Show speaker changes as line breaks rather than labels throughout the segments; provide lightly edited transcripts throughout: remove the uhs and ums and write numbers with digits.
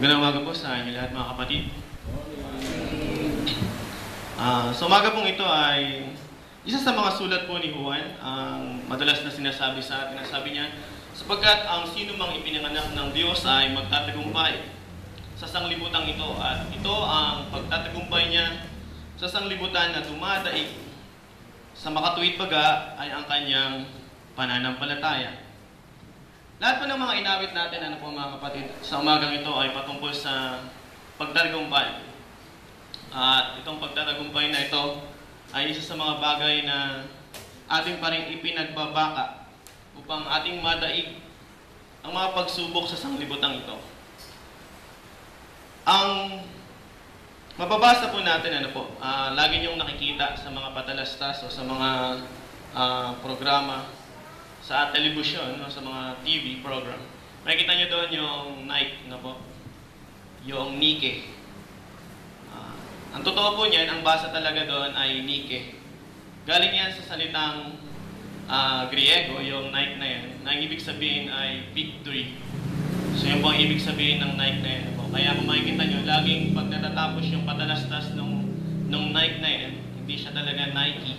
Magandang umaga po sa inyo lahat mga kapatid. Sa umaga pong ito ay isa sa mga sulat po ni Juan ang madalas na sinasabi sa atin. Sabi niya, sapagkat ang sino mang ipinanganak ng Diyos ay magtatagumpay sa sanglibutang ito. At ito ang pagtatagumpay niya sa sanglibutan na dumadaig sa makatuwid baga ay ang kanyang pananampalataya. Lahat po ng mga inawit natin, ano po mga kapatid, sa umagang ito ay patungkol sa pagtatagumpay. At itong pagtatagumpay na ito ay isa sa mga bagay na ating pa rin ipinagbabaka upang ating madaig ang mga pagsubok sa sanglibutang ito. Ang mababasa po natin, lagi niyong nakikita sa mga patalastas o sa mga programa sa telebisyon, sa mga TV program. Makikita niyo doon yung Nike, yung Nike. Ang totoo po niyan, ang basa talaga doon ay Nike. Galing yan sa salitang Griego, yung Nike na yan, na ang ibig sabihin ay victory. So yun po ang ibig sabihin ng Nike na yan. Kaya kung makikita nyo, laging pag natatapos yung patalastas nung Nike na yan, hindi siya talaga Nike,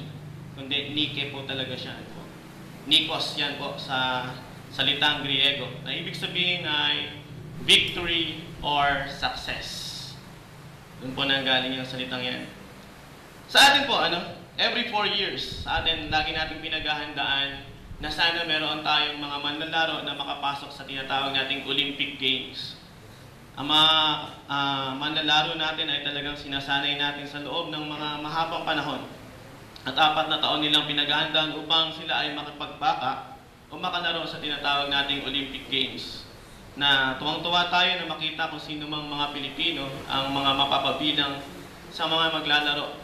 kundi Nike po talaga siya. Nikos yan po sa salitang Griego. Na ibig sabihin ay victory or success. Doon po nanggaling yung salitang yan. Sa atin po, every 4 years, sa atin lagi natin pinaghahandaan na sana meron tayong mga manlalaro na makapasok sa tinatawag nating Olympic Games. Ang mga manlalaro natin ay talagang sinasanay natin sa loob ng mga mahabang panahon. At 4 na taon nilang pinaghahandaan upang sila ay makipagbaka o makalaro sa tinatawag nating Olympic Games. Na tuwang-tuwa tayo na makita kung sino mang mga Pilipino ang mga mapapabilang sa mga maglalaro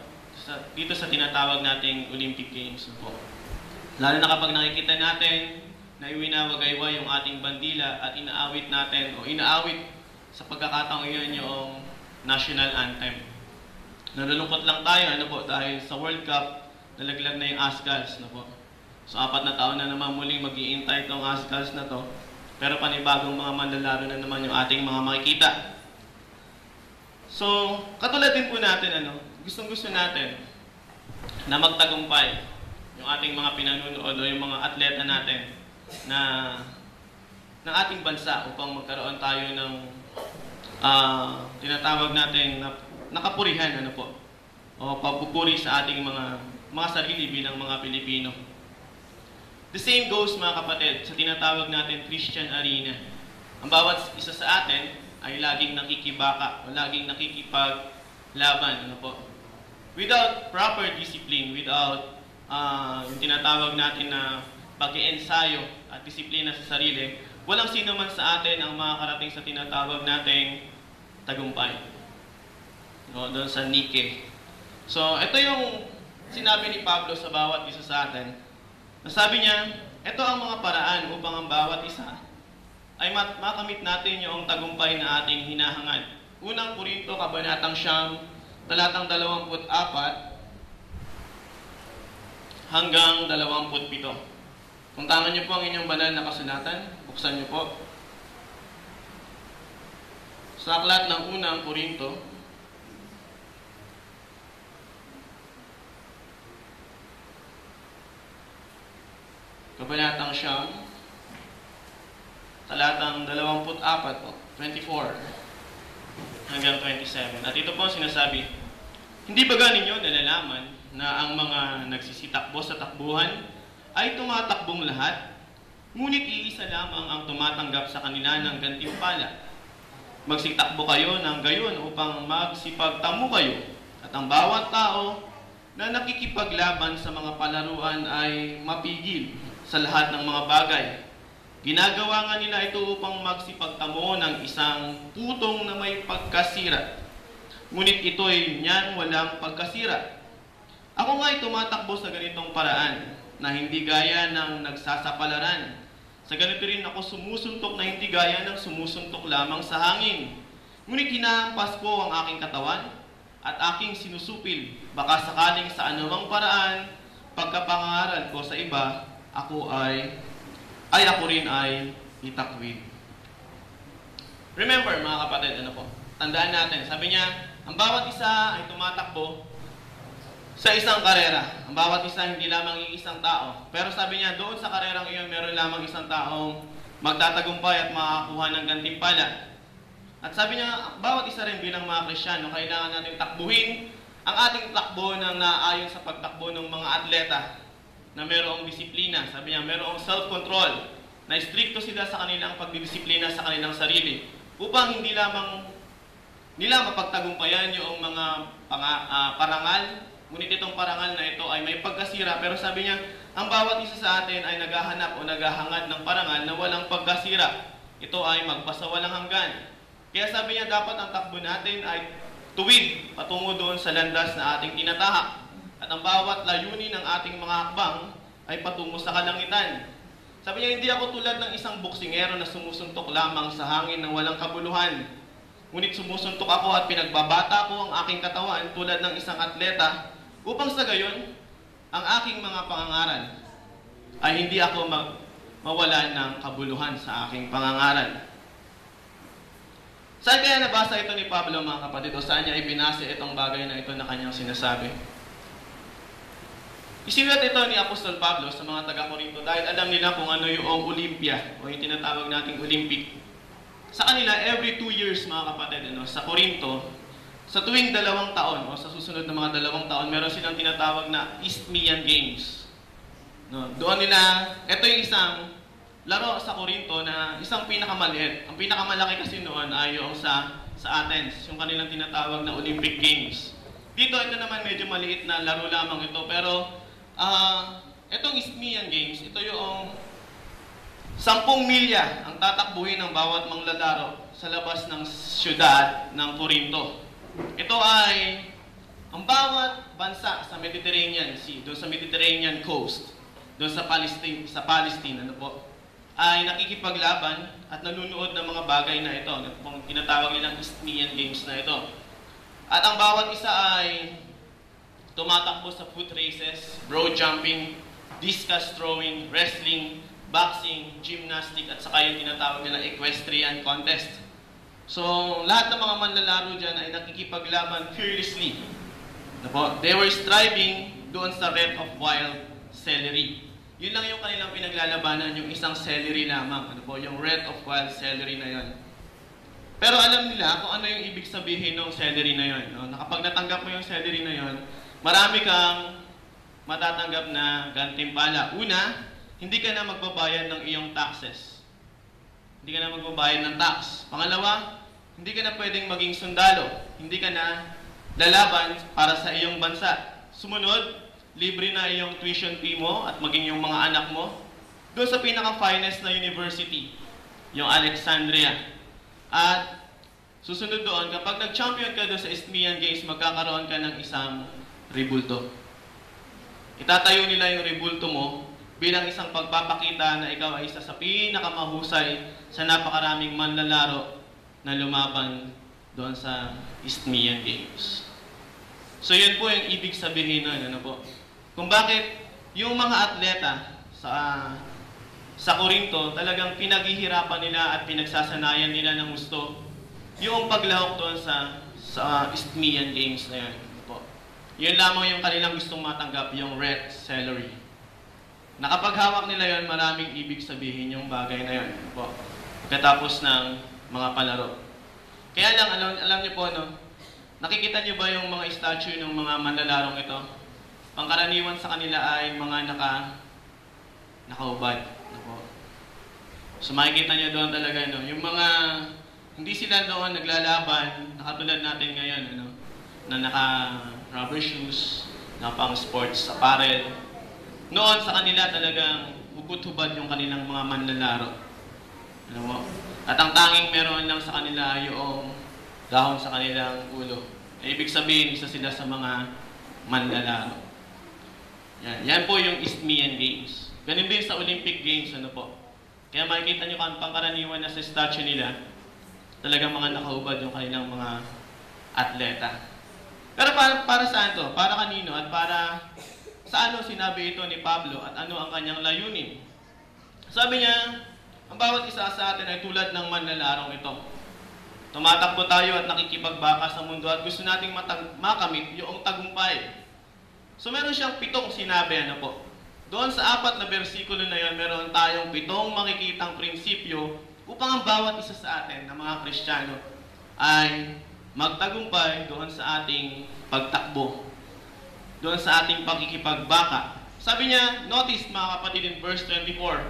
dito sa tinatawag nating Olympic Games. Lalo na kapag nakikita natin na iwinawagaywa yung ating bandila at inaawit natin o inaawit sa pagkakataong iyon yung national anthem. Nalulungkot lang tayo dahil sa World Cup nalaglag na yung Azkals So 4 na taon na naman muling mag-iintay itong Azkals na to. Pero panibagong mga manlalaro na naman yung ating mga makikita. So katulad din po natin gustong-gusto natin na magtagumpay yung ating mga pinanunood o yung mga atleta natin na ng ating bansa upang magkaroon tayo ng tinatawag natin na nakapurihan o pagpupuri sa ating mga sarili bilang mga Pilipino. The same goes mga kapatid sa tinatawag natin Christian arena. Ang bawat isa sa atin ay laging nakikibaka o laging nakikipaglaban. Without proper discipline, without yung tinatawag natin na pag-iensayo at disiplina sa sarili, walang sino man sa atin ang makakarating sa tinatawag nating tagumpay. Doon sa Nike. So, ito yung sinabi ni Pablo sa bawat isa sa atin. Nasabi niya, ito ang mga paraan upang ang bawat isa ay makamit natin yung tagumpay na ating hinahangad. Unang Korinto, Kabanatang 9, talatang 24 hanggang 27. Kung tangan niyo po ang inyong banal na kasulatan, buksan niyo po. Sa aklat ng unang Korinto, Kabanatang 9, talatang 24 po, 24 hanggang 27. At ito po ang sinasabi, hindi ba ninyo nalalaman na ang mga nagsisitakbo sa takbuhan ay tumatakbong lahat, ngunit iisa lamang ang tumatanggap sa kanila ng gantimpala. Magsitakbo kayo ng gayon upang magsipagtamo kayo, at ang bawat tao na nakikipaglaban sa mga palaruan ay mapigil sa lahat ng mga bagay. Ginagawa nga nila ito upang magsipagtamo ng isang putong na may pagkasira. Ngunit ito'y niyan walang pagkasira. Ako nga ay tumatakbo sa ganitong paraan na hindi gaya ng nagsasapalaran. Sa ganito rin ako sumusuntok na hindi gaya ng sumusuntok lamang sa hangin. Ngunit hinahampas ko ang aking katawan at aking sinusupil. Baka sakaling sa anumang paraan, pagkapangaral ko sa iba, ako rin ay itakwid. Remember, mga kapatid, ano po, tandaan natin, sabi niya, ang bawat isa ay tumatakbo sa isang karera. Ang bawat isa hindi lamang iisang tao. Pero sabi niya, doon sa karerang iyon, meron lamang isang taong magtatagumpay at makakakuha ng gantimpala. At sabi niya, bawat isa rin bilang mga Kristiyano, kailangan natin takbuhin ang ating takbo ng naayon sa pagtakbo ng mga atleta na mayroong disiplina. Sabi niya, mayroong self-control, na stricto sila sa kanilang pagdidisiplina sa kanilang sarili upang hindi lamang nila mapagtagumpayan yung mga parangal. Ngunit itong parangal na ito ay may pagkasira. Pero sabi niya, ang bawat isa sa atin ay naghahanap o naghahangad ng parangal na walang pagkasira. Ito ay magpasawalang hanggan. Kaya sabi niya, dapat ang takbo natin ay tuwid patungo doon sa landas na ating tinatahak. At ang bawat layunin ng ating mga hakbang ay patungo sa kalangitan. Sabi niya, hindi ako tulad ng isang boksingero na sumusuntok lamang sa hangin ng walang kabuluhan. Ngunit sumusuntok ako at pinagbabata ko ang aking katawan tulad ng isang atleta upang sa gayon, ang aking mga pangangaral ay hindi ako mawalan ng kabuluhan sa aking pangangaral. Saan kaya nabasa ito ni Pablo, mga kapatid? O saan niya ibinase itong bagay na ito na kanyang sinasabi? Isinulat ito ni Apostol Pablo sa mga taga-Korinto dahil alam nila kung ano yung Olympia o yung tinatawag nating Olympic. Sa kanila, every 2 years, mga kapatid, sa Korinto, sa tuwing 2 taon o sa susunod na mga 2 taon, meron silang tinatawag na Isthmian Games. Doon nila, ito yung isang laro sa Korinto na isang pinakamaliit. Ang pinakamalaki kasi noon ay yung sa Athens, yung kanilang tinatawag na Olympic Games. Dito, ito naman medyo maliit na laro lamang ito, pero itong Isthmian Games, ito yung 10 milya ang tatakbuhin ng bawat manglalaro sa labas ng siyudad ng Korinto. Ito ay ang bawat bansa sa Mediterranean Sea, doon sa Mediterranean coast, doon sa Palestine, ano po, ay nakikipaglaban at nanunood ng mga bagay na ito, ang tinatawag nilang Isthmian Games na ito. At ang bawat isa ay tumatakbo sa foot races, broad jumping, discus throwing, wrestling, boxing, gymnastic, at saka yung tinatawag nilang equestrian contest. So, lahat ng mga manlalaro dyan ay nakikipaglaban fearlessly. They were striving doon sa wreath of wild celery. Yun lang yung kanilang pinaglalabanan, yung isang celery lamang. Yung wreath of wild celery na yun. Pero alam nila kung ano yung ibig sabihin ng celery na yun. Na kapag natanggap mo yung celery na yun, marami kang matatanggap na gantimpala. Una, hindi ka na magbabayad ng iyong taxes. Hindi ka na magbabayad ng tax. Pangalawa, hindi ka na pwedeng maging sundalo. Hindi ka na lalaban para sa iyong bansa. Sumunod, libre na iyong tuition fee mo at maging yung mga anak mo doon sa pinaka-finest na university, yung Alexandria. At susunod doon, kapag nag-champion ka doon sa Isthmian Games, magkakaroon ka ng isang rebulto. Itatayo nila yung rebulto mo bilang isang pagpapakita na ikaw ay isa sa pinakamahusay sa napakaraming manlalaro na lumaban doon sa Isthmian Games. So yun po yung ibig sabihin nun, kung bakit yung mga atleta sa Korinto talagang pinaghihirapan nila at pinagsasanayan nila ng gusto yung paglahok doon sa Isthmian Games na yun. Yun lamang yung kanilang gustong matanggap, yung red celery. Nakapaghawak nila yun, maraming ibig sabihin yung bagay na yun. Pagkatapos ng mga palaro. Kaya lang, alam niyo po, nakikita niyo ba yung mga statue ng mga manlalarong ito? Pangkaraniwan sa kanila ay mga nakaubad. So makikita niyo doon talaga, yung mga hindi sila doon naglalaban, nakatulad natin ngayon, na naka-rubber shoes, na pang sports apparel. Noon sa kanila talagang hubad yung kanilang mga manlalaro. At ang tanging meron lang sa kanila yung dahon sa kanilang ulo. Ibig sabihin, isa sila sa mga manlalaro. Yan po yung Isthmian Games. Ganun din sa Olympic Games, Kaya makikita nyo pangkaraniwan na sa statue nila, talagang mga nakahubad yung kanilang mga atleta. Pero para saan to? Para kanino? At para sa ano sinabi ito ni Pablo at ano ang kanyang layunin? Sabi niya, ang bawat isa sa atin ay tulad ng manlalarong ito. Tumatakbo tayo at nakikipagbaka sa mundo at gusto nating makamit yung tagumpay. So meron siyang 7 sinabi, ano po. Doon sa 4 na bersikulo na yon, meron tayong 7 makikitang prinsipyo upang ang bawat isa sa atin na mga Kristiyano ay magtagumpay doon sa ating pagtakbo, doon sa ating pakikipagbaka. Sabi niya, notice mga kapatid in verse 24,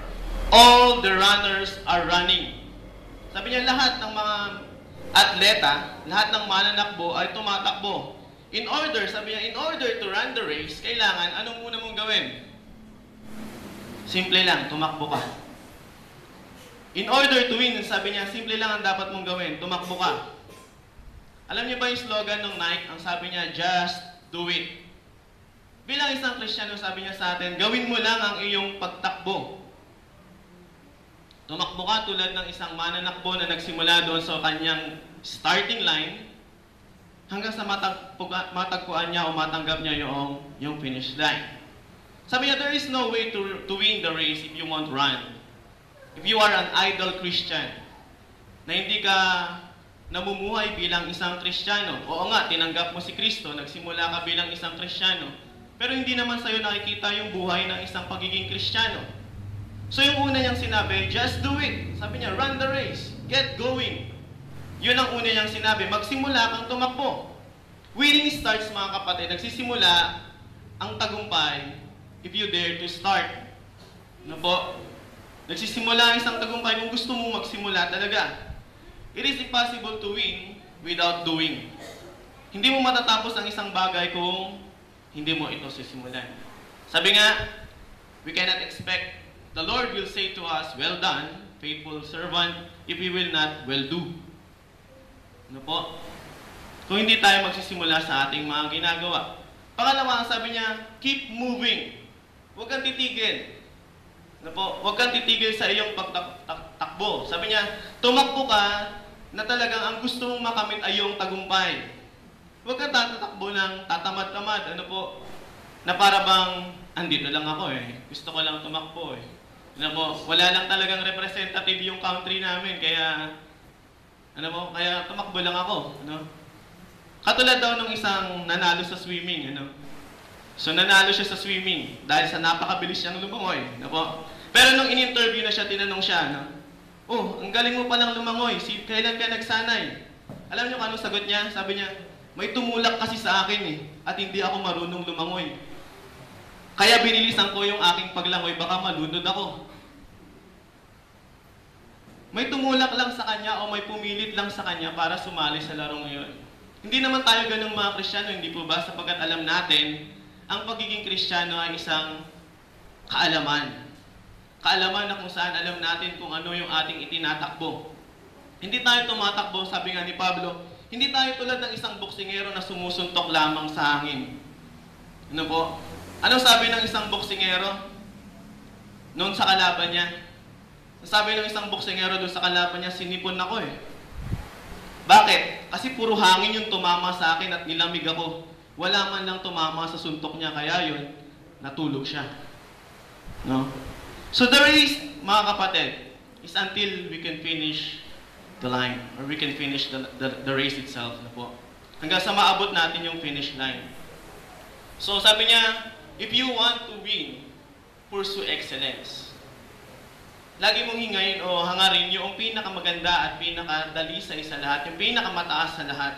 all the runners are running. Sabi niya, lahat ng mga atleta, lahat ng mananakbo ay tumatakbo. Sabi niya, in order to run the race, kailangan, anong muna mong gawin? Simple lang, tumakbo ka. In order to win, sabi niya, simple lang ang dapat mong gawin, tumakbo ka. Alam niyo ba yung slogan ng Nike? Ang sabi niya, just do it. Bilang isang Kristiyano, sabi niya sa atin, gawin mo lang ang iyong pagtakbo. Tumakbo ka tulad ng isang mananakbo na nagsimula doon sa kanyang starting line hanggang sa matagpuan niya o matanggap niya yung finish line. Sabi niya, there is no way to win the race if you won't run. If you are an idle Christian, na hindi ka namumuhay bilang isang Kristiyano. Oo nga, tinanggap mo si Kristo, nagsimula ka bilang isang Kristiyano, pero hindi naman sa'yo nakikita yung buhay ng isang pagiging Kristiyano. So yung una niyang sinabi, just do it. Sabi niya, run the race. Get going. Yun ang una niyang sinabi, magsimula kang tumakbo. Winning starts, mga kapatid. Nagsisimula ang tagumpay if you dare to start. Ano po? Nagsisimula ang isang tagumpay kung gusto mo magsimula talaga. It is impossible to win without doing. Hindi mo matatapos ang isang bagay kung hindi mo ito sisimulan. Sabi nga, we cannot expect the Lord will say to us, well done, faithful servant, if we will not, well do. Ano po? Kung hindi tayo magsisimula sa ating mga ginagawa. Pangalawa, sabi niya, keep moving. Huwag kang titigil. Ano po? Huwag kang titigil sa iyong pagtakbo. Sabi niya, tumakbo ka na talagang ang gusto mong makamit ay yung tagumpay. Huwag kang tatakbo ng tatamad-tamad. Ano po? Na para bang, andito lang ako gusto ko lang tumakbo Ano po? Wala lang talagang representative yung country namin. Kaya, ano po? Kaya tumakbo lang ako. Ano? Katulad daw ng isang nanalo sa swimming. Ano? So nanalo siya sa swimming dahil sa napakabilis niyang lumangoy. Ano po? Pero nung in-interview na siya, tinanong siya, ano? Oh, ang galing mo palang lumangoy. Kailan ka nagsanay? Alam niyo kung anong sagot niya? Sabi niya, may tumulak kasi sa akin at hindi ako marunong lumangoy. Kaya binilisan ko yung aking paglangoy, baka malunod ako. May tumulak lang sa kanya o may pumilit lang sa kanya para sumali sa larong iyon. Hindi naman tayo ganung mga Kristiyano, hindi po ba? Sapagkat alam natin, ang pagiging Kristiyano ay isang kaalaman. Kaalaman na kung saan alam natin kung ano yung ating itinatakbo. Hindi tayo tumatakbo, sabi nga ni Pablo, hindi tayo tulad ng isang boksingero na sumusuntok lamang sa hangin. Ano po? Anong sabi ng isang boksingero noon sa kalaban niya? Sabi ng isang boksingero doon sa kalaban niya, sinipon ako Bakit? Kasi puro hangin yung tumama sa akin at nilamig ako. Wala man lang tumama sa suntok niya, kaya yun, natulog siya. No? So the race, mga kapatid, is until we can finish the line, or we can finish the race itself. Na po. Hanggang sa maabot natin yung finish line. So sabi niya, if you want to win, pursue excellence. Lagi mong hingayin o hangarin yung pinakamaganda at pinakadali sa isa lahat, yung pinakamataas sa lahat.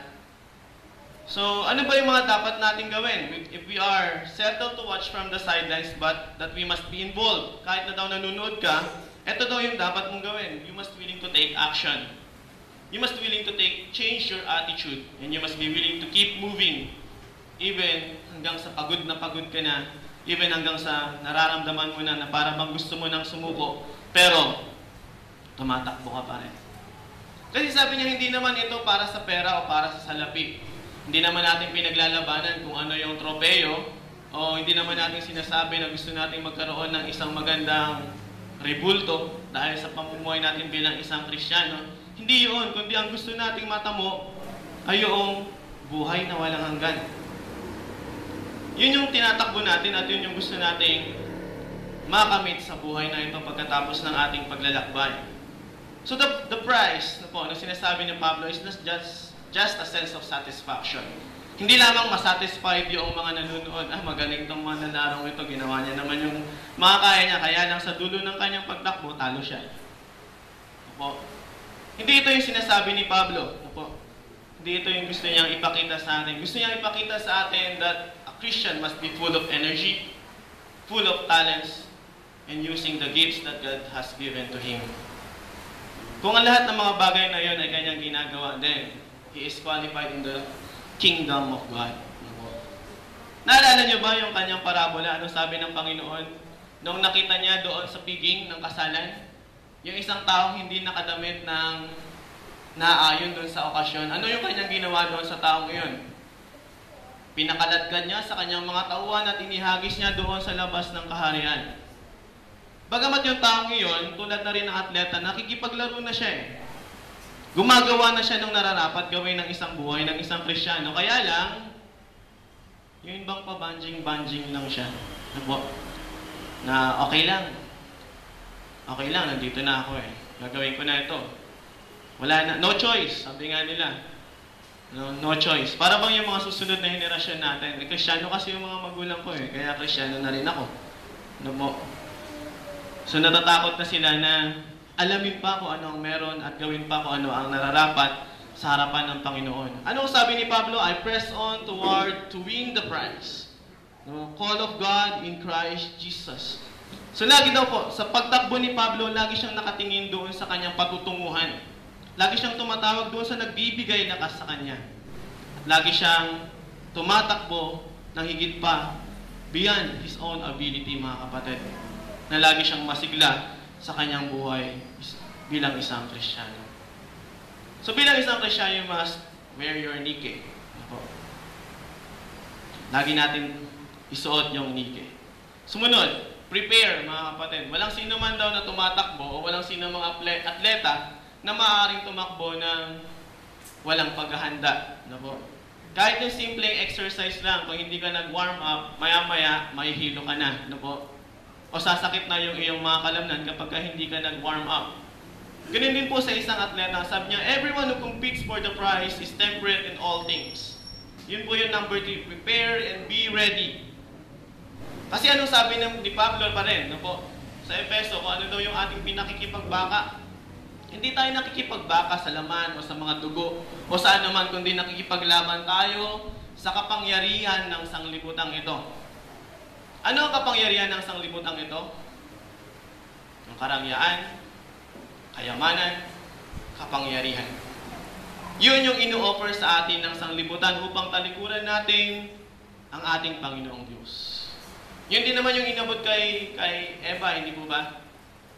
So, ano ba yung mga dapat natin gawin? If we are settled to watch from the sidelines, but that we must be involved. Kahit na daw nanonood ka, ito daw yung dapat mong gawin. You must be willing to take action. You must be willing to change your attitude. And you must be willing to keep moving. Even hanggang sa pagod na pagod ka na. Even hanggang sa nararamdaman mo na para bang gusto mo nang sumuko. Pero, tumatakbo ka pa rin. Kasi sabi niya, hindi naman ito para sa pera o para sa salapi. Hindi naman natin pinaglalabanan kung ano yung tropeyo o hindi naman natin sinasabi na gusto natin magkaroon ng isang magandang rebulto dahil sa pamumuhay natin bilang isang Kristiyano. Hindi yun, kundi ang gusto nating matamo ay yung buhay na walang hanggan. Yun yung tinatakbo natin at yun yung gusto nating makamit sa buhay na ito pagkatapos ng ating paglalakbay. So the prize na sinasabi ni Pablo is not just a sense of satisfaction. Hindi lamang masatisfied yung mga nanonood, magaling tong mga nalarong ito, ginawa niya naman yung makakaya niya, kaya lang sa dulo ng kanyang pagtakbo, talo siya. Opo. Hindi ito yung sinasabi ni Pablo. Opo. Hindi ito yung gusto niyang ipakita sa atin. Gusto niyang ipakita sa atin that a Christian must be full of energy, full of talents, and using the gifts that God has given to him. Kung ang lahat ng mga bagay na yon ay kanyang ginagawa, then he is qualified in the kingdom of God. Naalala niyo ba yung kanyang parabola? Ano sabi ng Panginoon? Nung nakita niya doon sa piging ng kasalan, yung isang taong hindi nakadamit ng naayon doon sa okasyon. Ano yung kanyang ginawa doon sa taong iyon? Pinakaladkad niya sa kanyang mga tauhan at inihagis niya doon sa labas ng kaharian. Bagamat yung taong iyon, tulad na rin ng atleta, nakikipaglaro na siya eh. Gumagawa na siya ng nararapat gawin ng isang buhay, ng isang Kristiyano. Kaya lang, yung ibang pabanjing-banjing lang siya. Na okay lang. Okay lang, nandito na ako eh. Gagawin ko na ito. Wala na, no choice, sabi nga nila. No choice. Para bang yung mga susunod na henerasyon natin, Kristiyano kasi yung mga magulang ko eh, kaya Kristiyano na rin ako. So natatakot na sila na alamin pa kung ano ang meron at gawin pa kung ano ang nararapat sa harapan ng Panginoon. Ano sabi ni Pablo? I press on toward to win the prize. Call of God in Christ Jesus. So lagi daw po, sa pagtakbo ni Pablo, lagi siyang nakatingin doon sa kanyang patutunguhan. Lagi siyang tumatawag doon sa nagbibigay lakas sa kanya. At lagi siyang tumatakbo ng higit pa beyond his own ability, mga kapatid. Na lagi siyang masigla sa kanyang buhay bilang isang Kristiyano. So bilang isang Kristiyano, you must wear your nike. Lagi natin isuot yung nike. Sumunod, prepare mga kapatid. Walang sino man daw na tumatakbo o walang sino mga atleta na maaaring tumakbo ng walang paghahanda. Kahit yung simpleng exercise lang, kung hindi ka nag-warm up, maya-maya, mahihilo ka na. O sasakit na yung iyong mga kalamnan kapag hindi ka nag-warm up. Ganun din po sa isang atleta. Sabi niya, everyone who competes for the prize is temperate in all things. Yun po yung number 3, prepare and be ready. Kasi anong sabi ni Pablo pa rin, sa Efeso, kung ano daw yung ating pinakikipagbaka. Hindi tayo nakikipagbaka sa laman o sa mga dugo o saan naman, kundi nakikipaglaban tayo sa kapangyarihan ng sanglibutang ito. Ano ang kapangyarihan ng sanglibutang ito? Yung karangyaan, kayamanan, kapangyarihan. Yun yung ino-offer sa atin ng sanglibutan upang talikuran natin ang ating Panginoong Diyos. Yun din naman yung inabot kay Eva, hindi po ba?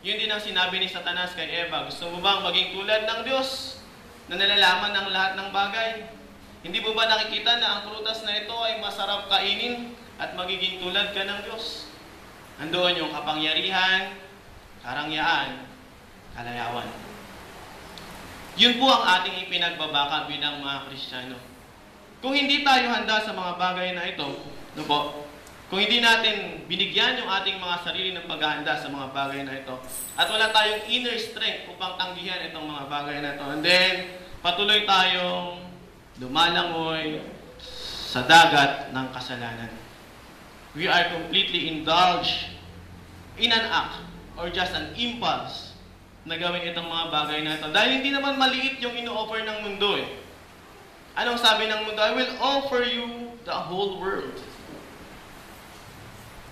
Yun din ang sinabi ni Satanas kay Eva. Gusto mo bang maging tulad ng Diyos na nalalaman ng lahat ng bagay? Hindi po ba nakikita na ang prutas na ito ay masarap kainin at magiging tulad ka ng Diyos? Andoon yung kapangyarihan, karangyaan, kalayawan. Yun po ang ating ipinagbabaka bilang mga Kristiyano. Kung hindi tayo handa sa mga bagay na ito, kung hindi natin binigyan yung ating mga sarili ng paghahanda sa mga bagay na ito, at wala tayong inner strength upang tanggihan itong mga bagay na ito, and then patuloy tayong lumalangoy sa dagat ng kasalanan. We are completely indulged in an act or just an impulse na gawin itong mga bagay na ito. Dahil hindi naman maliit yung ino-offer ng mundo eh. Anong sabi ng mundo? I will offer you the whole world.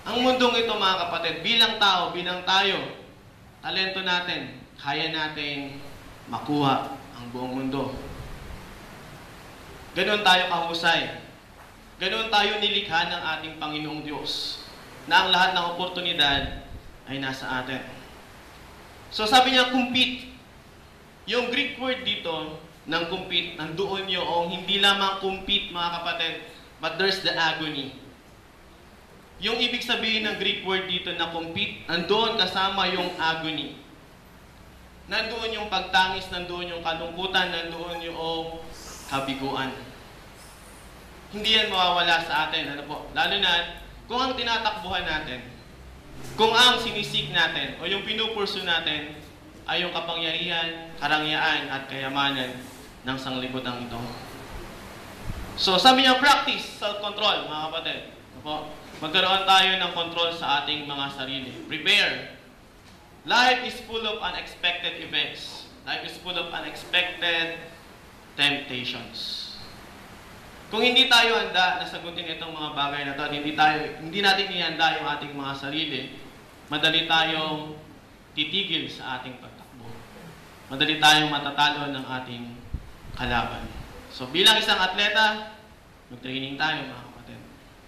Ang mundong ito mga kapatid, bilang tao, bilang tayo, talento natin, kaya nating makuha ang buong mundo. Ganon tayo kahusay. Ganon tayo nilikha ng ating Panginoong Diyos na ang lahat ng oportunidad ay nasa atin. So sabi niya, compete. Yung Greek word dito ng compete, nandoon yung hindi lamang compete mga kapatid, but there's the agony. Yung ibig sabihin ng Greek word dito na compete, nandoon kasama yung agony. Nandoon yung pagtangis, nandoon yung kalungkutan, nandoon yung kabiguan. Hindi yan mawawala sa atin. Lalo na kung ang tinatakbuhan natin, kung ang sinisik natin, o yung pinupurso natin, ay yung kapangyarihan, karangyaan at kayamanan ng sanglibutan ito. So, sabi niya, practice self-control, mga kapatid. Magkaroon tayo ng control sa ating mga sarili. Prepare. Life is full of unexpected events. Life is full of unexpected temptations. Kung hindi tayo handa na sagutin itong mga bagay na ito at hindi natin ihanda yung ating mga sarili, madali tayong titigil sa ating pagtakbo. Madali tayong matatalo ng ating kalaban. So bilang isang atleta, mag-training tayo mga kapatid.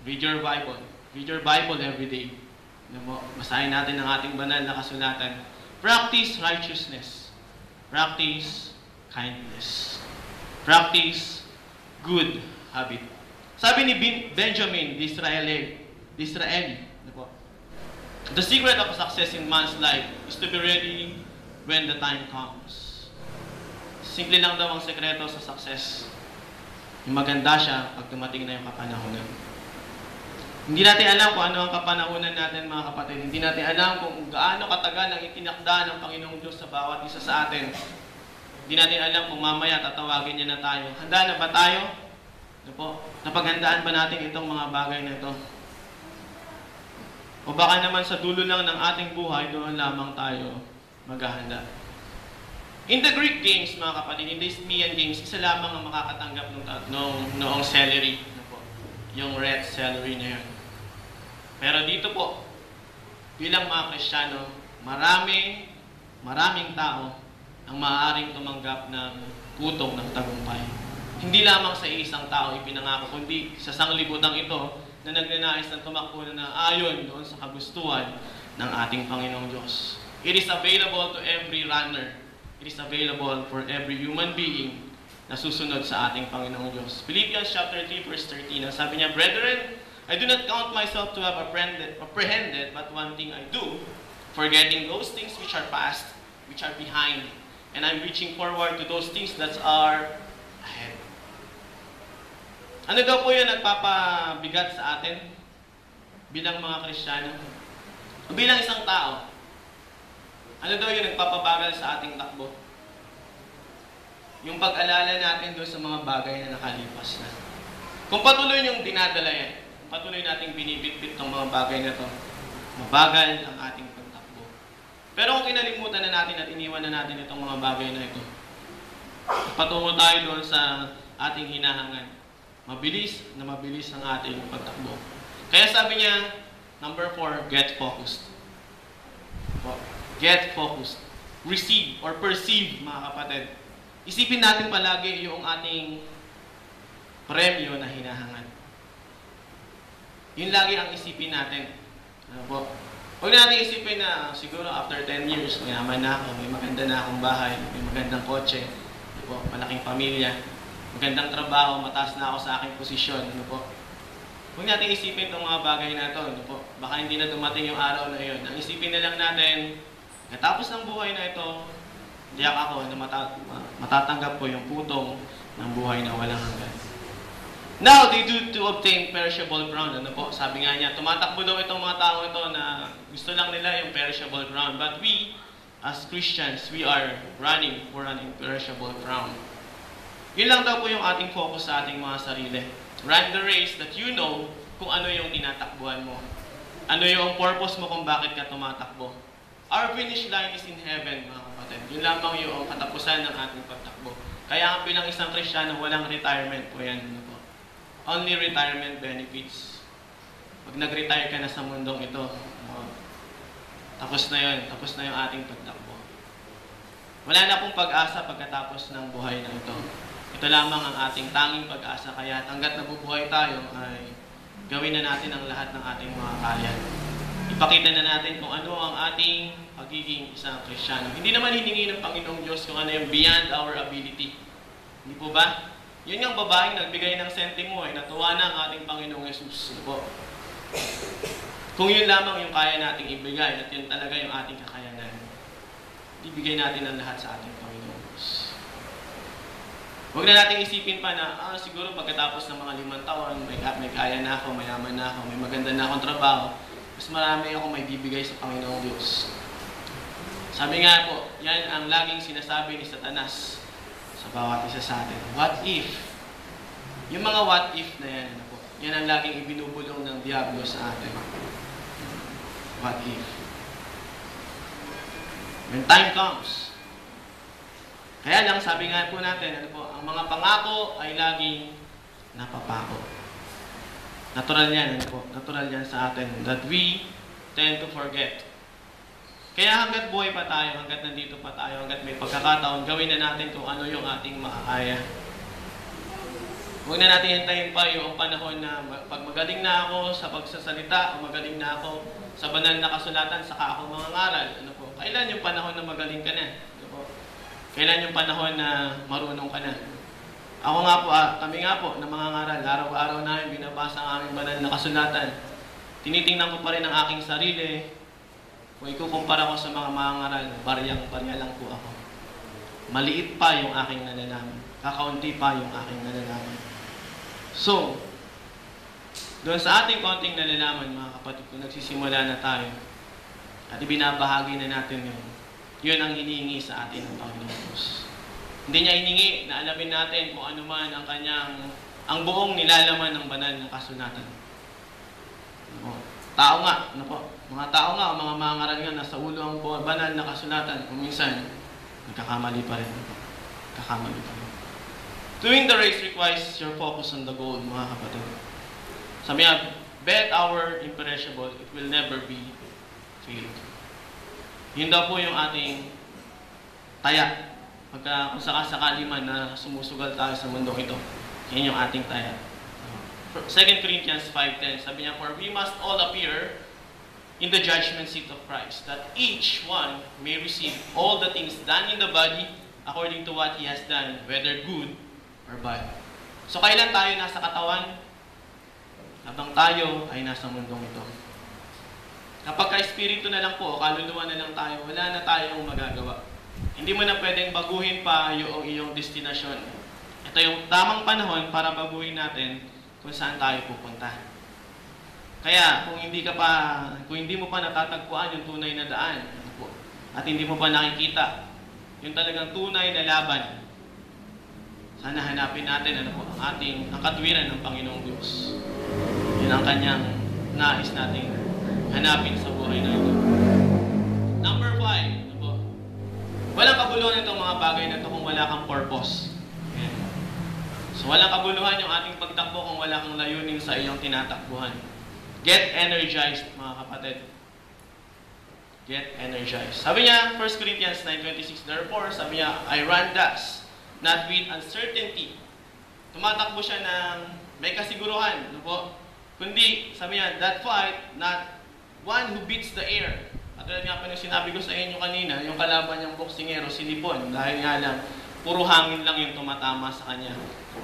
Read your Bible. Read your Bible every day. Basahin natin ang ating banal na kasulatan. Practice righteousness. Practice kindness. Practice good habit. Sabi ni Benjamin, the Israeli, the secret of success in man's life is to be ready when the time comes. Simple lang daw ang sekreto sa success. Yung maganda siya pag dumating na yung kapanahunan. Hindi natin alam kung ano ang kapanahunan natin, mga kapatid. Hindi natin alam kung gaano katagal ang itinakda ng Panginoong Diyos sa bawat isa sa atin. Hindi natin alam kung mamaya tatawagin niya na tayo. Handa na ba tayo? Napaghandaan ba natin itong mga bagay na ito? O baka naman sa dulo lang ng ating buhay, doon lamang tayo maghahanda. In the Greek games, mga kapatid, in the Isthmian games, isa lamang ang makakatanggap noong celery. Yung red celery na yun. Pero dito po, bilang mga Kristiyano, maraming tao ang maaaring tumanggap ng putong ng tagumpay. Hindi lamang sa isang tao ipinangako, kundi sa sanglibutang ito na nagnanais ng tumakbo na ayon doon sa kagustuhan ng ating Panginoong Diyos. It is available to every runner. It is available for every human being na susunod sa ating Panginoong Diyos. Philippians chapter 3 verse 13, sabi niya, Brethren, I do not count myself to have apprehended, but one thing I do, forgetting those things which are past, which are behind, and I'm reaching forward to those things that are ahead. Ano daw po yun nagpapabigat sa atin bilang mga Kristiyano? O bilang isang tao? Ano daw yun nagpapabagal sa ating takbo? Yung pag-alala natin doon sa mga bagay na nakalipas na. Kung patuloy yung dinadala yan, kung patuloy nating binibitbit ng mga bagay na to, mabagal ang ating pagtakbo. Pero kung kinalimutan na natin at iniwan na natin itong mga bagay na ito, patungo tayo doon sa ating hinahangan. Mabilis ang ating pagtakbo. Kaya sabi niya, number 4, get focused. Get focused. Receive or perceive, mga kapatid. Isipin natin palagi yung ating premyo na hinahangan. Yun lagi ang isipin natin. Ano po? Huwag natin isipin na siguro after 10 years, mayaman na ako, may maganda na akong bahay, may magandang kotse, ano po, malaking pamilya, magandang trabaho, mataas na ako sa aking posisyon. Ano po? Huwag natin isipin itong mga bagay na ito. Ano po? Baka hindi na dumating yung araw na yun. Ang isipin na lang natin, katapos ng buhay na ito, diyak ako na matatanggap ko yung putong ng buhay na walang hanggan. Now, they do to obtain perishable crown. Ano po? Sabi nga niya, tumatakbo daw itong mga tao ito na gusto lang nila yung perishable crown. But we, as Christians, we are running for an imperishable crown. Yun lang daw po yung ating focus sa ating mga sarili. Run the race that you know kung ano yung tinatakbuhan mo. Ano yung purpose mo kung bakit ka tumatakbo. Our finish line is in heaven, mga kapatid. Yun lamang yung katapusan ng ating pagtakbo. Kaya bilang isang Kristiyano, walang retirement po yan. Ano po? Only retirement benefits. Pag nag-retire ka na sa mundong ito, tapos na yun. Tapos na yung ating pagtakbo. Wala na pong pag-asa pagkatapos ng buhay na ito. Ito lamang ang ating tanging pag-asa. Kaya hanggat nabubuhay tayo, ay gawin na natin ang lahat ng ating mga kaya. Ipakita na natin kung ano ang ating pagiging isang Kristiyano. Hindi naman hiningi ng Panginoong Diyos kung ano yung beyond our ability. Hindi po ba? Yun yung babaeng nagbigay ng sentimo natuwa na ang ating Panginoong Yesus. Po. Kung yun lamang yung kaya nating ibigay at yun talaga yung ating kakayanan, ibigay natin ang lahat sa ating Panginoong Diyos. Huwag na nating isipin pa na, siguro pagkatapos ng mga 5 taon, may kaya na ako, mayaman na ako, may maganda na akong trabaho, mas marami ako may bibigay sa Panginoong Diyos. Sabi nga po, yan ang laging sinasabi ni Satanas sa bawat isa sa atin. What if? Yung mga what if na yan, ano po, yan ang laging ibinubulong ng Diablo sa atin. What if? When time comes. Kaya lang, sabi nga po natin, ano po, ang mga pangako ay laging napapako. Natural yan, ano po, natural yan sa atin that we tend to forget. Kaya hanggat buhay pa tayo, hanggat nandito pa tayo, hanggat may pagkakataon, gawin na natin kung ano yung ating makakaya. Huwag na natin hintayin pa yung panahon na pag magaling na ako sa pagsasalita, o magaling na ako sa banal na kasulatan, saka ako mangangaral. Ano po? Kailan yung panahon na magaling ka na? Ano po? Kailan yung panahon na marunong ka na? Ako nga po, kami nga po na mangangaral, araw-araw namin binabasa ang aming banal na kasulatan. Tinitingnan ko pa rin ang aking sarili. Kung ikukumpara ko sa mga mangangaral, baryang-barya lang po ako. Maliit pa yung aking nalalaman. Kakaunti pa yung aking nalalaman. So, doon sa ating konting nalalaman, mga kapatid, kung nagsisimula na tayo, at ibinabahagi na natin yun ang hinihingi sa atin ng Panginoon Diyos. Hindi niya hiningi na alamin natin kung ano man ang buong nilalaman ng banal ng kasulatan. Tao nga, ano po? Mga tao nga, mga mangaral nga, nasa ulo ang banal na kasulatan. Kung minsan, nagkakamali pa rin. Nagkakamali pa rin. Doing the race requires your focus on the goal, mga kapatid. Sabi nga, bet our imperishable, it will never be failed. Yun daw po yung ating taya. Kung sakasakali man na sumusugal tayo sa mundong ito, yan yung ating taya. 2 Corinthians 5:10, sabi niya, for we must all appear in the judgment seat of Christ, that each one may receive all the things done in the body according to what he has done, whether good or bad. So kailan tayo nasa katawan? Habang tayo ay nasa mundong ito. Kapag ka-espiritu na lang po, o kaluluwa na lang tayo, wala na tayong magagawa. Hindi mo na pwedeng baguhin pa yung iyong destinasyon. Ito yung tamang panahon para baguhin natin kung saan tayo pupunta. Kaya kung hindi mo pa natatagpuan yung tunay na daan, at hindi mo pa nakikita yung talagang tunay na laban, sana hanapin natin ang katwiran ng Panginoong Diyos. Yun ang kanyang nais nating hanapin sa buhay na ito. Number 5, walang kabuluhan itong mga bagay na ito kung wala kang purpose. So walang kabuluhan yung ating pagtakbo kung wala kang layunin sa iyong tinatakbuhan. Get energized, mga kapatid. Get energized. Sabi niya, 1 Corinthians 9:26, therefore, sabi niya, I run thus, not with uncertainty. Tumatakbo siya ng may kasiguruhan. Kundi, sabi niya, that fight, not one who beats the air. At nga pa nung sinabi ko sa inyo kanina, yung kalaban niyang boksingero, si Lipon, dahil nga lang, puro hangin lang yung tumatama sa kanya.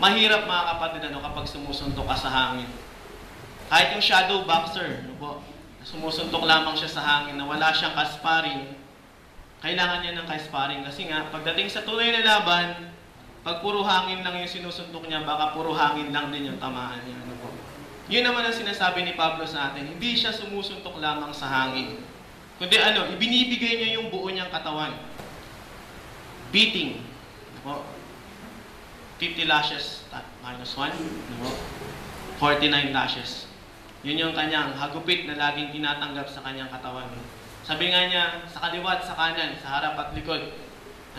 Mahirap, mga kapatid, kapag sumusuntok ka sa hangin. Kahit yung shadow boxer, sumusuntok lamang siya sa hangin na wala siyang kasparing, kailangan niya ng kasparing. Kasi nga, pagdating sa tunay na laban, pag puro hangin lang yung sinusuntok niya, baka puro hangin lang din yung tamaan niya. Yun naman ang sinasabi ni Pablo sa atin. Hindi siya sumusuntok lamang sa hangin. Kundi ibinibigay niya yung buo niyang katawan. Beating. 50 lashes minus 1. 49 lashes. Yun yung kanyang hagupit na laging tinatanggap sa kanyang katawan. Sabi nga niya, sa kaliwa at sa kanan, sa harap at likod,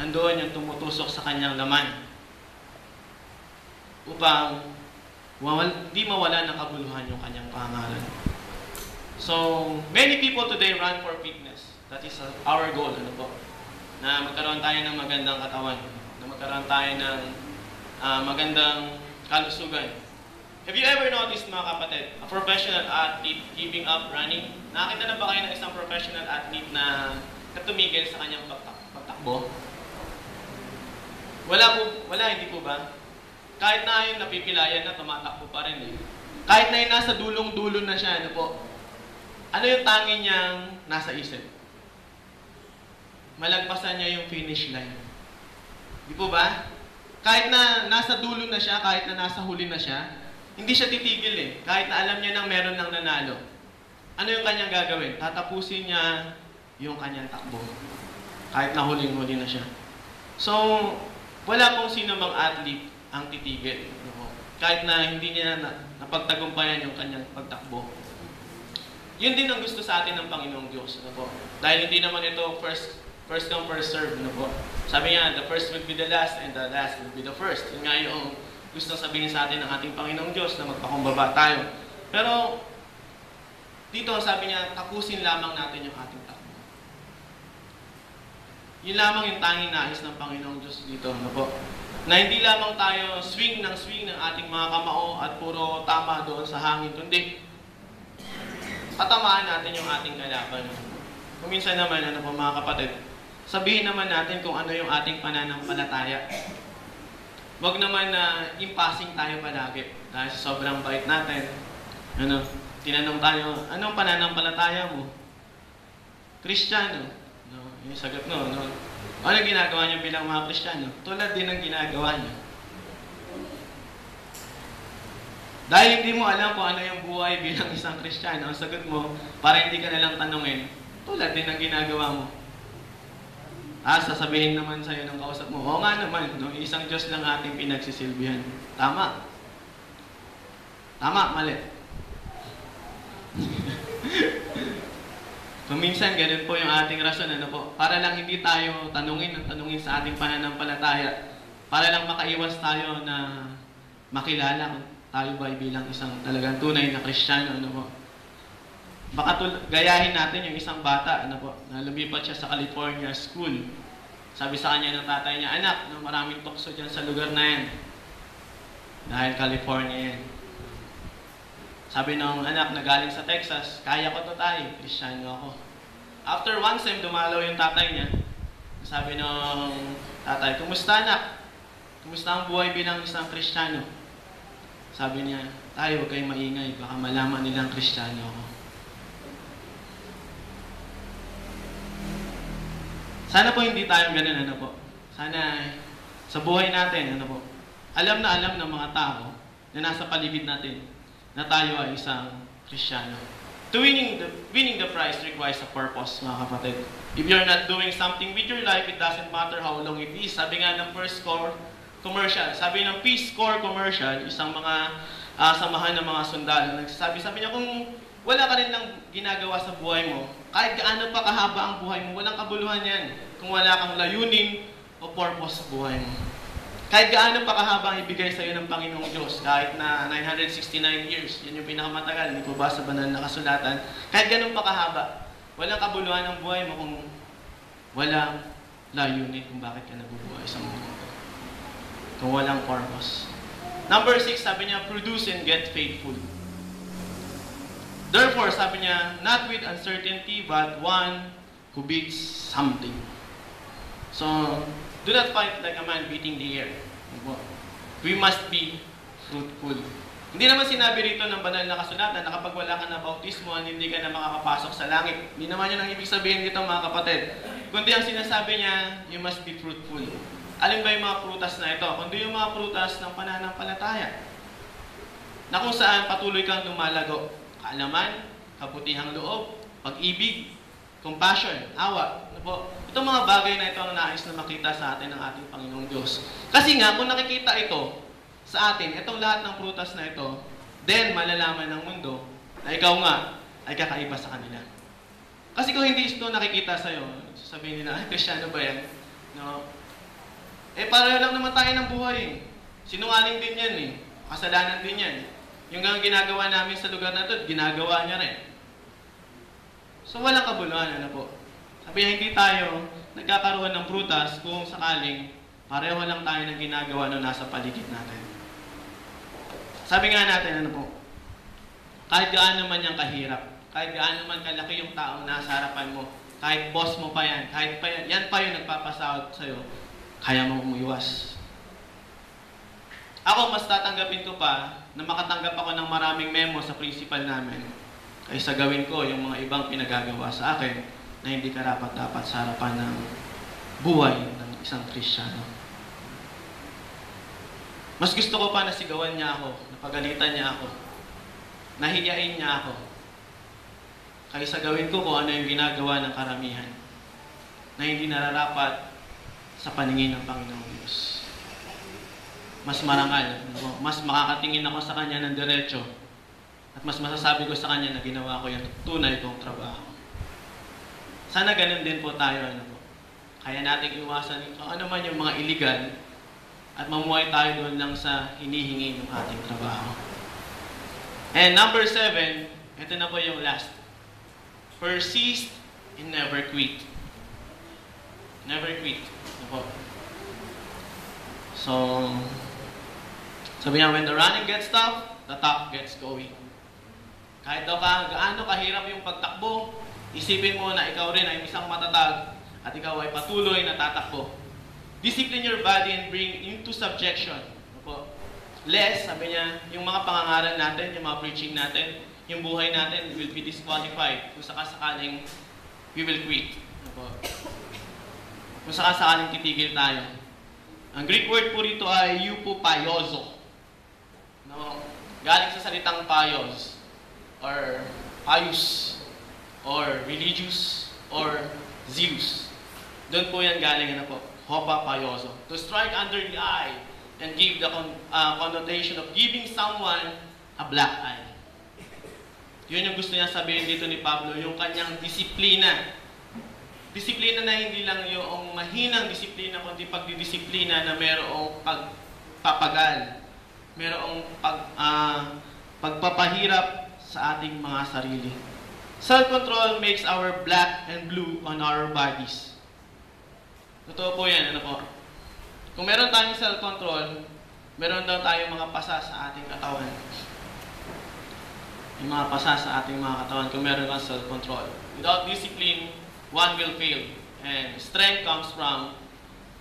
nandoon yung tumutusok sa kanyang laman. Upang di mawala ng kabuluhan yung kanyang pangalan. So, many people today run for fitness. That is our goal, na magkaroon tayo ng magandang katawan, na magkaroon tayo ng magandang kalusugan. Have you ever noticed, mga kapatid, a professional athlete giving up running? Nakita na ba kayo ng isang professional athlete na tumigil sa kanyang pagtakbo? Wala, hindi po ba? Kahit na yung napipilayan na, tumatakbo pa rin. Kahit na yung nasa dulong-dulo na siya, ano yung tangi niyang nasa isip? Malagpasan niya yung finish line. Di po ba? Kahit na nasa dulo na siya, kahit na nasa huli na siya, hindi siya titigil Kahit na alam niya nang meron ng nanalo. Ano yung kanyang gagawin? Tatapusin niya yung kanyang takbo. Kahit nahuling-huli na siya. So, wala pong sino mang athlete ang titigil. Kahit na hindi niya napagtagumpayan yung kanyang pagtakbo. Yun din ang gusto sa atin ng Panginoong Diyos. Dahil hindi naman ito first come, first serve. Sabi niya, the first will be the last and the last will be the first. Yun nga yung gusto sabihin sa atin ng ating Panginoong Diyos na magpakumbaba tayo. Pero, dito sabi niya, tapusin lamang natin yung ating takbo. Yun lamang yung tanging nais ng Panginoong Diyos dito. Na hindi lamang tayo swing ng ating mga kamao at puro tama doon sa hangin, kundi patamaan natin yung ating kalaban. Kung minsan naman, mga kapatid, sabihin naman natin kung ano yung ating pananampalataya. Huwag naman na impassing tayo palagi dahil sa sobrang bait natin. Tinanong tayo, anong pananampalataya mo? Kristiyano. Yung sagot no. Ano ginagawa niyo bilang mga Kristiyano? Tulad din ng ginagawa niyo. Dahil hindi mo alam kung ano yung buhay bilang isang Kristiyano, ang sagot mo, para hindi ka nalang tanungin, tulad din ng ginagawa mo. Sasabihin naman sa'yo ng kausap mo, oo nga naman, isang Diyos lang ating pinagsisilbihan. Tama. Tama, mali. Kung minsan, ganun po yung ating rason, para lang hindi tayo tanungin sa ating pananampalataya, para lang makaiwas tayo na makilala kung tayo ba bilang isang talagang tunay na Kristiyano, Baka gayahin natin yung isang bata, na lumipat siya sa California school. Sabi sa kanya ng tatay niya, anak, maraming tukso dyan sa lugar na yan. Dahil California yan. Sabi ng anak na galing sa Texas, kaya ko to tayo, Kristiyano ako. After one sem, dumalaw yung tatay niya. Sabi ng tatay, kumusta anak? Kumusta ang buhay bilang isang Kristiyano? Sabi niya, tayo, huwag kayong maingay, baka malaman nilang Kristiyano ako. Sana po hindi tayo ganun, Sana sa buhay natin, alam ng mga tao na nasa paligid natin na tayo ay isang Kristiyano. Winning the prize requires a purpose, mga kapatid. If you're not doing something with your life, it doesn't matter how long it is. Sabi nga ng First Corps commercial, sabi ng Peace Corps commercial, isang mga samahan ng mga sundalo, sabi niya, kung wala ka rin lang ginagawa sa buhay mo, kahit gaano pa kahaba ang buhay mo, walang kabuluhan yan. Kung wala kang layunin o purpose sa buhay mo. Kahit gaano pa kahaba ang ibigay sa iyo ng Panginoong Diyos, kahit na 969 years, yan yung pinakamatagal, hindi po ba sa banal na kasulatan, kahit ganun pa kahaba, walang kabuluhan ng buhay mo kung walang layunin kung bakit ka nabubuhay sa mundo. Kung walang purpose. Number 6, sabi niya, produce and get faithful. Therefore, sabi niya, not with uncertainty, but one who beats something. So, do not fight like a man beating the air. We must be fruitful. Hindi naman sinabi rito ng banal na kasulatan na kapag wala ka na bautismo, hindi ka na makakapasok sa langit. Hindi naman yun ang ibig sabihin dito, mga kapatid. Kundi ang sinasabi niya, you must be fruitful. Alin ba yung mga prutas na ito? Kundi yung mga prutas ng pananampalataya. Na kung saan patuloy kang lumalago. Kaalaman, kabutihang loob, pag-ibig, compassion, awa. Itong mga bagay na ito ang nais na makita sa atin ng ating Panginoong Diyos. Kasi nga, kung nakikita ito sa atin, itong lahat ng prutas na ito, then malalaman ng mundo na ikaw nga ay kakaiba sa kanila. Kasi kung hindi ito nakikita sa'yo, sabihin nila, ay, Kristiyano ba yan? No? Pareho lang naman tayo ng buhay. Sinungaling din yan kasalanan din yan. Yung ginagawa namin sa lugar na ito, ginagawa niya rin. So, walang kabuluhan, Sabi niya, hindi tayo nagkakaroon ng prutas kung sakaling pareho lang tayo ng ginagawa na nasa paligid natin. Sabi nga natin, kahit gaano man yung kahirap, kahit gaano man kalaki yung taong nasa harapan mo, kahit boss mo pa yan, kahit pa yan pa yung nagpapasahod sa'yo, kaya mo umuiwas. Ako, mas tatanggapin ko pa na makatanggap ako ng maraming memo sa principal namin kaysa gawin ko yung mga ibang pinagagawa sa akin na hindi karapat-dapat sa harapan ng buhay ng isang Kristiyano. Mas gusto ko pa na sigawan niya ako, napagalitan niya ako, nahiyain niya ako, kaysa gawin ko kung ano yung ginagawa ng karamihan. na hindi nararapat sa paningin ng Panginoong Diyos. Mas marangal, mas makakatingin ako sa Kanya ng diretso at mas masasabi ko sa Kanya na ginawa ko yung tunay kong trabaho. Sana ganun din po tayo. Kaya natin iwasan kung ano man yung mga illegal at mamuhay tayo doon lang sa hinihingi ng ating trabaho. And number 7, ito na po yung last. Persist and never quit. Never quit. Ito po. So, sabi niya, when the running gets tough, the tough gets going. Kahit daw gaano kahirap yung pagtakbo, isipin mo na ikaw rin ay isang matatag at ikaw ay patuloy na tatakbo. Discipline your body and bring into subjection. Lest, sabi niya, yung mga pangangaral natin, yung mga preaching natin, yung buhay natin will be disqualified kung sakasakaling we will quit. Kung sakasakaling titigil tayo. Ang Greek word po rito ay eupopaiozo. Galing sa salitang paios, or pious, or religious, or zeus. Doon po yan galing, hopapaiozo. To strike under the eye and give the connotation of giving someone a black eye. Yun yung gusto niya sabihin dito ni Pablo, yung kanyang disiplina. Disiplina na hindi lang yung mahinang disiplina, kundi pagdidisiplina na mayroong pagpapagal, mayroong pagpapahirap sa ating mga sarili. Self-control makes our black and blue on our bodies. Totoo po yan, Kung meron tayong self-control, meron daw tayong mga pasa sa ating katawan. Yung mga pasa sa ating mga katawan kung meron kang self-control. Without discipline, one will fail. And strength comes from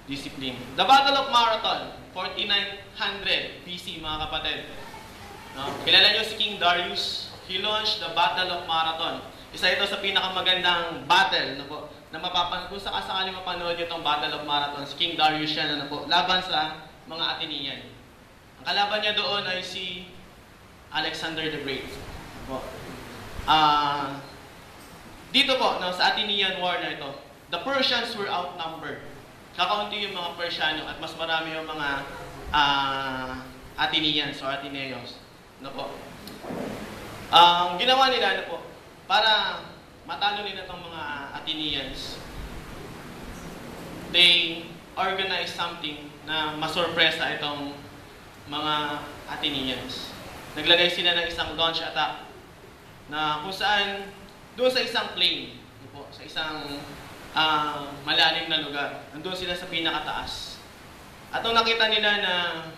discipline. The Battle of Marathon, 4900 BC, mga kapatid. Kilala nyo si King Darius? He launched the Battle of Marathon. Isa ito sa pinakamagandang battle na mapapanood. Kung sakasakali mapanood nyo itong Battle of Marathon, si King Darius yan, laban sa mga Athenian. Ang kalaban niya doon ay si Alexander the Great. Dito po, sa Athenian War na ito, the Persians were outnumbered. Kakaunti yung mga Persiano at mas marami yung mga Athenians or Atheneos. Ang ginawa nila, para matalo nila itong mga Athenians, they organized something na masurpresa itong mga Athenians. Naglagay sila ng isang launch attack na kung saan doon sa isang plain, sa isang malalim na lugar, nandun sila sa pinakataas. At nung nakita nila na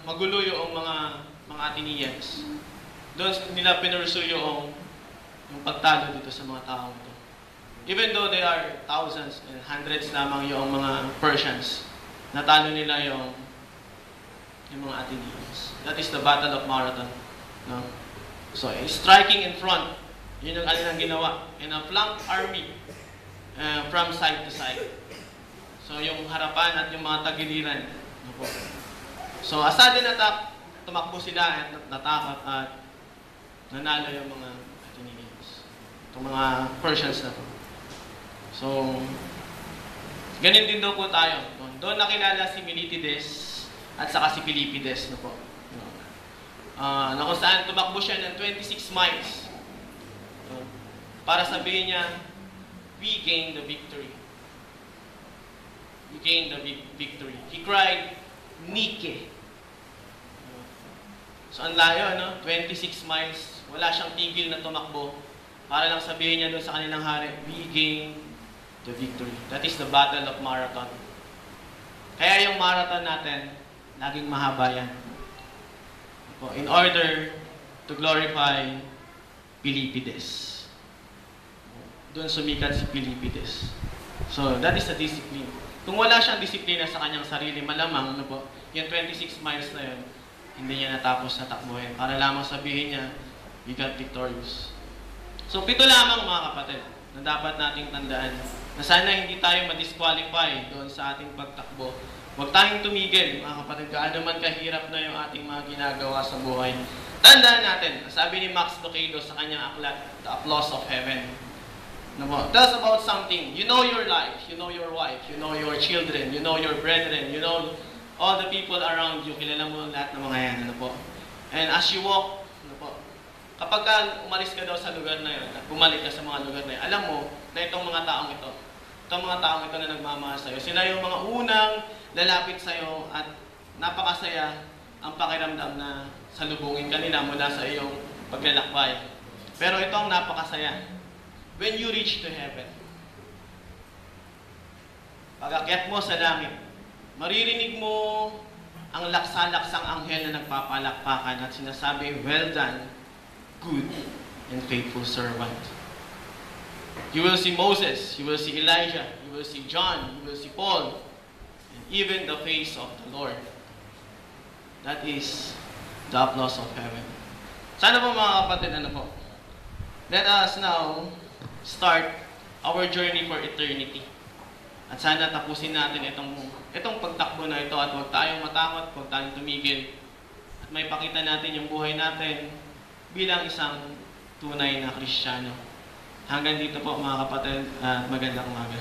magulo yung mga Athenians, doon nila pinursu yung pagtalo dito sa mga taong ito. Even though there are thousands and hundreds lamang yung mga Persians, natalo nila yung mga Athenians. That is the Battle of Marathon. So, striking in front, yun ang kanilang ginawa. And a flank army from side to side. So, yung harapan at yung mga tagiliran. So, a sudden attack, tumakbo sila at natakot at nanalo yung mga Athenians. Itong mga Persians na po. So, ganun din daw po tayo. Doon nakilala si Miltiades at saka si Philippides. Na kung saan tumakbo siya ng 26 miles. Para sabihin niya, we gained the victory. We gained the victory. He cried, Nike. So, ang layo, 26 miles. Wala siyang tigil na tumakbo. Para lang sabihin niya doon sa kanilang hari, we gained the victory. That is the Battle of Marathon. Kaya yung marathon natin, laging mahaba yan. In order to glorify Philippides. Doon sumikat si Philippides. So, that is the discipline. Kung wala siyang disiplina sa kanyang sarili, malamang, yung 26 miles na yun, hindi niya natapos na takbuhin. Para lamang sabihin niya, we got victorious. So, 7 lamang mga kapatid, na dapat nating tandaan, na sana hindi tayo ma-disqualify doon sa ating pagtakbo. Huwag tayong tumigil, mga kapatid, gaano man kahirap na yung ating mga ginagawa sa buhay. Tandaan natin, sabi ni Max Lucado sa kanyang aklat, The Applause of Heaven, Ano po? Tell us about something. You know your life, you know your wife, you know your children, you know your brethren, you know all the people around you. Kilala mo lahat ng mga yan. Ano po? And as you walk, ano po, kapag ka umalis ka daw sa lugar na yun, at bumalik ka sa mga lugar na yun, alam mo na itong mga taong ito na nagmamahal sa'yo, sila yung mga unang lalapit sa'yo at napakasaya ang pakiramdam na salubungin ka nila mula sa iyong paglalakbay. Pero ito ang napakasaya. When you reach to heaven, pag-akyat mo sa langit, maririnig mo ang laksa-laksang anghel na nagpapalakpakan at sinasabi, "Well done, good and faithful servant." You will see Moses, you will see Elijah, you will see John, you will see Paul, and even the face of the Lord. That is the applause of heaven. Sana po mga kapatid, ano po? Let us now start our journey for eternity. At sana tapusin natin itong pagtakbo na ito at huwag tayong matakot, huwag tayong tumigil. At may pakita natin yung buhay natin bilang isang tunay na Kristiyano. Hanggang dito po mga kapatid, magandang umaga.